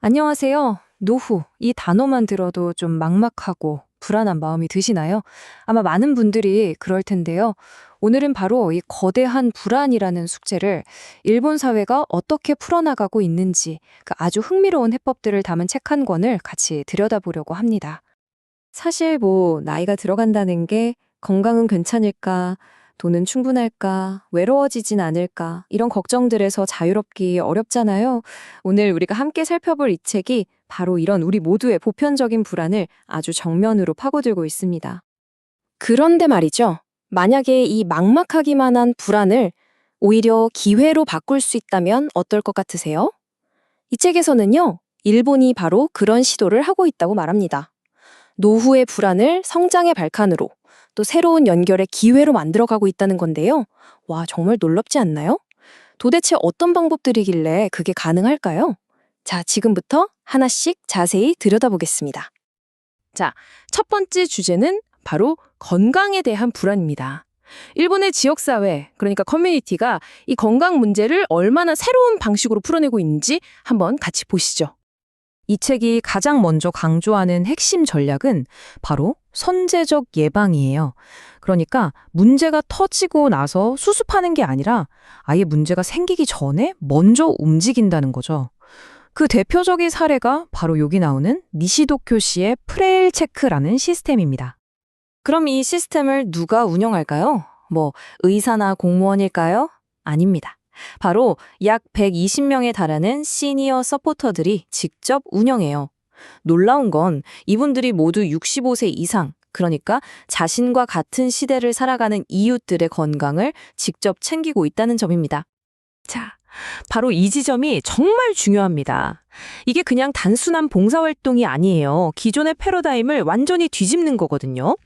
안녕하세요. 노후. 이 단어만 들어도 좀 막막하고 불안한 마음이 드시나요? 아마 많은 분들이 그럴 텐데요. 오늘은 바로 이 거대한 불안이라는 숙제를 일본 사회가 어떻게 풀어나가고 있는지 그 아주 흥미로운 해법들을 담은 책 한 권을 같이 들여다보려고 합니다. 사실 나이가 들어간다는 게 건강은 괜찮을까, 돈은 충분할까, 외로워지진 않을까, 이런 걱정들에서 자유롭기 어렵잖아요. 오늘 우리가 함께 살펴볼 이 책이 바로 이런 우리 모두의 보편적인 불안을 아주 정면으로 파고들고 있습니다. 그런데 말이죠. 만약에 이 막막하기만 한 불안을 오히려 기회로 바꿀 수 있다면 어떨 것 같으세요? 이 책에서는요, 일본이 바로 그런 시도를 하고 있다고 말합니다. 노후의 불안을 성장의 발칸으로 또 새로운 연결의 기회로 만들어가고 있다는 건데요. 와, 정말 놀랍지 않나요? 도대체 어떤 방법들이길래 그게 가능할까요? 자, 지금부터 하나씩 자세히 들여다보겠습니다. 자, 첫 번째 주제는 바로 건강에 대한 불안입니다. 일본의 지역사회, 그러니까 커뮤니티가 이 건강 문제를 얼마나 새로운 방식으로 풀어내고 있는지 한번 같이 보시죠. 이 책이 가장 먼저 강조하는 핵심 전략은 바로 선제적 예방이에요. 그러니까 문제가 터지고 나서 수습하는 게 아니라 아예 문제가 생기기 전에 먼저 움직인다는 거죠. 그 대표적인 사례가 바로 여기 나오는 니시도쿄 시의 프레일 체크라는 시스템입니다. 그럼 이 시스템을 누가 운영할까요? 의사나 공무원일까요? 아닙니다. 바로 약 120명에 달하는 시니어 서포터들이 직접 운영해요. 놀라운 건 이분들이 모두 65세 이상, 그러니까 자신과 같은 시대를 살아가는 이웃들의 건강을 직접 챙기고 있다는 점입니다. 자, 바로 이 지점이 정말 중요합니다. 이게 그냥 단순한 봉사활동이 아니에요. 기존의 패러다임을 완전히 뒤집는 거거든요.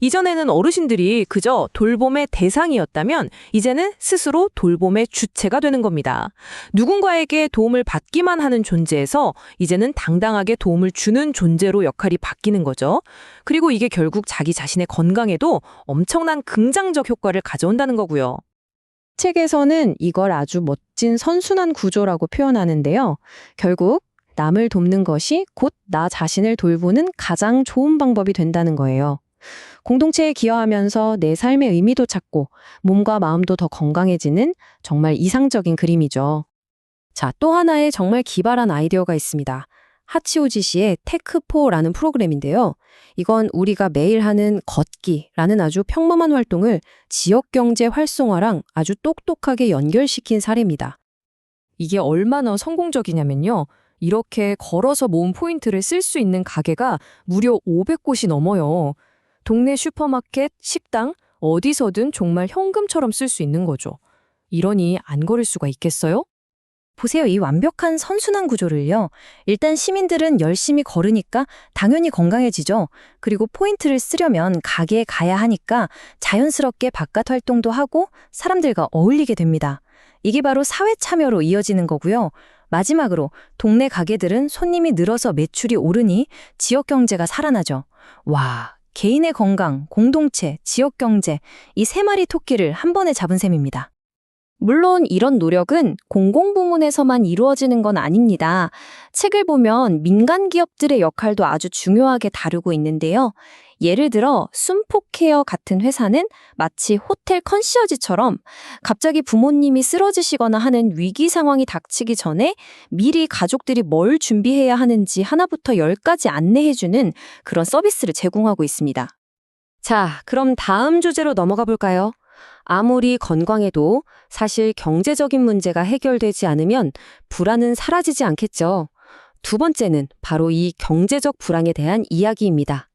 이전에는 어르신들이 그저 돌봄의 대상이었다면 이제는 스스로 돌봄의 주체가 되는 겁니다. 누군가에게 도움을 받기만 하는 존재에서 이제는 당당하게 도움을 주는 존재로 역할이 바뀌는 거죠. 그리고 이게 결국 자기 자신의 건강에도 엄청난 긍정적 효과를 가져온다는 거고요. 책에서는 이걸 아주 멋진 선순환 구조라고 표현하는데요. 결국 남을 돕는 것이 곧 나 자신을 돌보는 가장 좋은 방법이 된다는 거예요. 공동체에 기여하면서 내 삶의 의미도 찾고 몸과 마음도 더 건강해지는 정말 이상적인 그림이죠. 자, 또 하나의 정말 기발한 아이디어가 있습니다. 하치오지 씨의 테크포라는 프로그램인데요. 이건 우리가 매일 하는 걷기라는 아주 평범한 활동을 지역경제 활성화랑 아주 똑똑하게 연결시킨 사례입니다. 이게 얼마나 성공적이냐면요. 이렇게 걸어서 모은 포인트를 쓸 수 있는 가게가 무려 500곳이 넘어요. 동네 슈퍼마켓, 식당, 어디서든 정말 현금처럼 쓸 수 있는 거죠. 이러니 안 걸을 수가 있겠어요? 보세요. 이 완벽한 선순환 구조를요. 일단 시민들은 열심히 걸으니까 당연히 건강해지죠. 그리고 포인트를 쓰려면 가게에 가야 하니까 자연스럽게 바깥 활동도 하고 사람들과 어울리게 됩니다. 이게 바로 사회 참여로 이어지는 거고요. 마지막으로 동네 가게들은 손님이 늘어서 매출이 오르니 지역 경제가 살아나죠. 와, 개인의 건강, 공동체, 지역 경제, 이 세 마리 토끼를 한 번에 잡은 셈입니다. 물론 이런 노력은 공공부문에서만 이루어지는 건 아닙니다. 책을 보면 민간 기업들의 역할도 아주 중요하게 다루고 있는데요. 예를 들어 순폭케어 같은 회사는 마치 호텔 컨시어지처럼 갑자기 부모님이 쓰러지시거나 하는 위기 상황이 닥치기 전에 미리 가족들이 뭘 준비해야 하는지 하나부터 열까지 안내해주는 그런 서비스를 제공하고 있습니다. 자, 그럼 다음 주제로 넘어가 볼까요? 아무리 건강해도 사실 경제적인 문제가 해결되지 않으면 불안은 사라지지 않겠죠. 두 번째는 바로 이 경제적 불안에 대한 이야기입니다.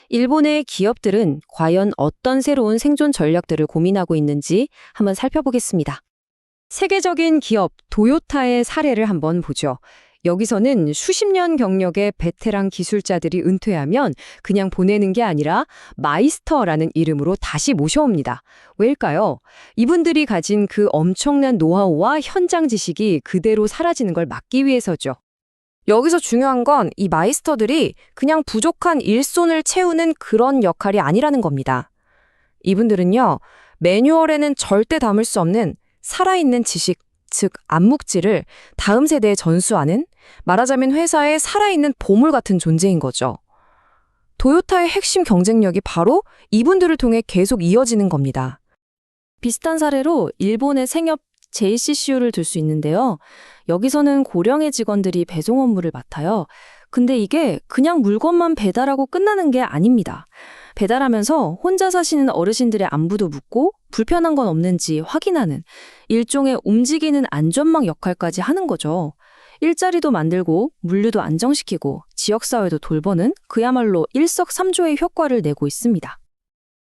일본의 기업들은 과연 어떤 새로운 생존 전략들을 고민하고 있는지 한번 살펴보겠습니다. 세계적인 기업 도요타의 사례를 한번 보죠. 여기서는 수십 년 경력의 베테랑 기술자들이 은퇴하면 그냥 보내는 게 아니라 마이스터라는 이름으로 다시 모셔옵니다. 왜일까요? 이분들이 가진 그 엄청난 노하우와 현장 지식이 그대로 사라지는 걸 막기 위해서죠. 여기서 중요한 건 이 마이스터들이 그냥 부족한 일손을 채우는 그런 역할이 아니라는 겁니다. 이분들은요, 매뉴얼에는 절대 담을 수 없는 살아있는 지식, 즉 암묵지를 다음 세대에 전수하는 말하자면 회사의 살아있는 보물 같은 존재인 거죠. 도요타의 핵심 경쟁력이 바로 이분들을 통해 계속 이어지는 겁니다. 비슷한 사례로 일본의 생협 JCCU를 들 수 있는데요. 여기서는 고령의 직원들이 배송 업무를 맡아요. 근데 이게 그냥 물건만 배달하고 끝나는 게 아닙니다. 배달하면서 혼자 사시는 어르신들의 안부도 묻고 불편한 건 없는지 확인하는 일종의 움직이는 안전망 역할까지 하는 거죠. 일자리도 만들고 물류도 안정시키고 지역사회도 돌보는 그야말로 일석삼조의 효과를 내고 있습니다.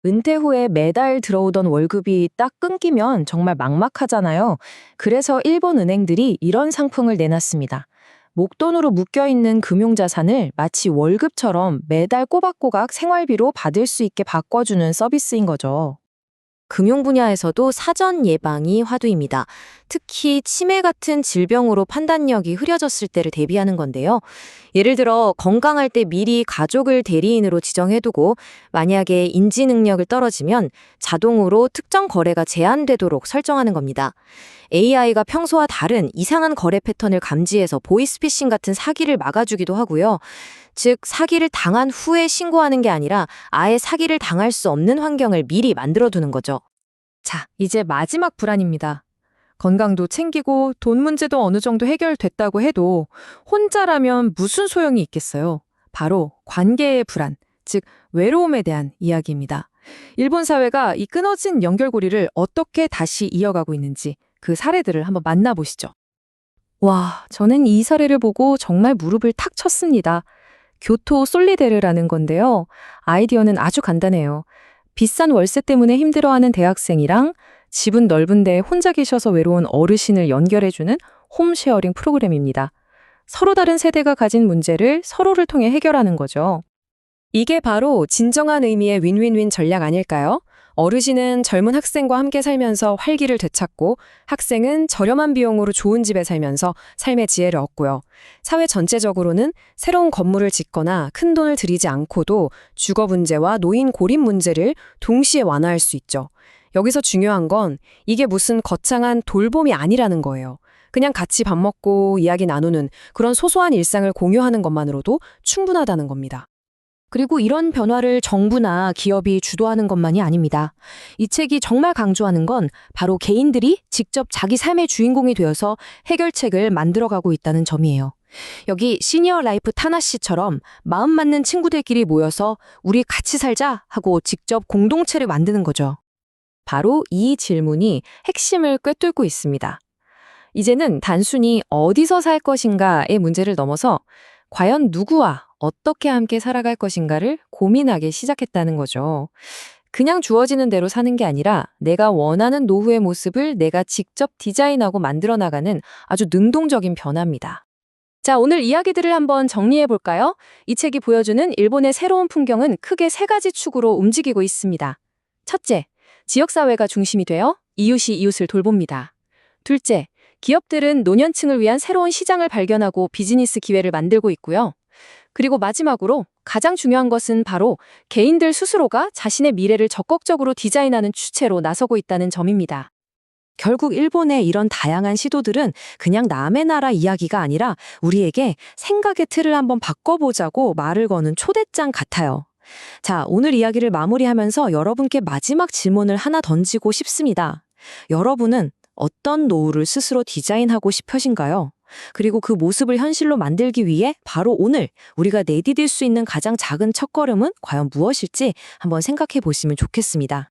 은퇴 후에 매달 들어오던 월급이 딱 끊기면 정말 막막하잖아요. 그래서 일본 은행들이 이런 상품을 내놨습니다. 목돈으로 묶여있는 금융자산을 마치 월급처럼 매달 꼬박꼬박 생활비로 받을 수 있게 바꿔주는 서비스인 거죠. 금융 분야에서도 사전 예방이 화두입니다. 특히 치매 같은 질병으로 판단력이 흐려졌을 때를 대비하는 건데요. 예를 들어 건강할 때 미리 가족을 대리인으로 지정해두고 만약에 인지 능력을 떨어지면 자동으로 특정 거래가 제한되도록 설정하는 겁니다. AI가 평소와 다른 이상한 거래 패턴을 감지해서 보이스피싱 같은 사기를 막아주기도 하고요. 즉 사기를 당한 후에 신고하는 게 아니라 아예 사기를 당할 수 없는 환경을 미리 만들어두는 거죠. 자, 이제 마지막 불안입니다. 건강도 챙기고 돈 문제도 어느 정도 해결됐다고 해도 혼자라면 무슨 소용이 있겠어요? 바로 관계의 불안, 즉 외로움에 대한 이야기입니다. 일본 사회가 이 끊어진 연결고리를 어떻게 다시 이어가고 있는지 그 사례들을 한번 만나보시죠. 와, 저는 이 사례를 보고 정말 무릎을 탁 쳤습니다. 교토 솔리데르라는 건데요. 아이디어는 아주 간단해요. 비싼 월세 때문에 힘들어하는 대학생이랑 집은 넓은데 혼자 계셔서 외로운 어르신을 연결해주는 홈쉐어링 프로그램입니다. 서로 다른 세대가 가진 문제를 서로를 통해 해결하는 거죠. 이게 바로 진정한 의미의 윈윈윈 전략 아닐까요? 어르신은 젊은 학생과 함께 살면서 활기를 되찾고 학생은 저렴한 비용으로 좋은 집에 살면서 삶의 지혜를 얻고요. 사회 전체적으로는 새로운 건물을 짓거나 큰 돈을 들이지 않고도 주거 문제와 노인 고립 문제를 동시에 완화할 수 있죠. 여기서 중요한 건 이게 무슨 거창한 돌봄이 아니라는 거예요. 그냥 같이 밥 먹고 이야기 나누는 그런 소소한 일상을 공유하는 것만으로도 충분하다는 겁니다. 그리고 이런 변화를 정부나 기업이 주도하는 것만이 아닙니다. 이 책이 정말 강조하는 건 바로 개인들이 직접 자기 삶의 주인공이 되어서 해결책을 만들어가고 있다는 점이에요. 여기 시니어 라이프 타나 씨처럼 마음 맞는 친구들끼리 모여서 우리 같이 살자 하고 직접 공동체를 만드는 거죠. 바로 이 질문이 핵심을 꿰뚫고 있습니다. 이제는 단순히 어디서 살 것인가의 문제를 넘어서 과연 누구와 어떻게 함께 살아갈 것인가를 고민하기 시작했다는 거죠. 그냥 주어지는 대로 사는 게 아니라 내가 원하는 노후의 모습을 내가 직접 디자인하고 만들어 나가는 아주 능동적인 변화입니다. 자, 오늘 이야기들을 한번 정리해 볼까요? 이 책이 보여주는 일본의 새로운 풍경은 크게 세 가지 축으로 움직이고 있습니다. 첫째, 지역사회가 중심이 되어 이웃이 이웃을 돌봅니다. 둘째, 기업들은 노년층을 위한 새로운 시장을 발견하고 비즈니스 기회를 만들고 있고요. 그리고 마지막으로 가장 중요한 것은 바로 개인들 스스로가 자신의 미래를 적극적으로 디자인하는 주체로 나서고 있다는 점입니다. 결국 일본의 이런 다양한 시도들은 그냥 남의 나라 이야기가 아니라 우리에게 생각의 틀을 한번 바꿔보자고 말을 거는 초대장 같아요. 자, 오늘 이야기를 마무리하면서 여러분께 마지막 질문을 하나 던지고 싶습니다. 여러분은 어떤 노후를 스스로 디자인하고 싶으신가요? 그리고 그 모습을 현실로 만들기 위해 바로 오늘 우리가 내디딜 수 있는 가장 작은 첫걸음은 과연 무엇일지 한번 생각해 보시면 좋겠습니다.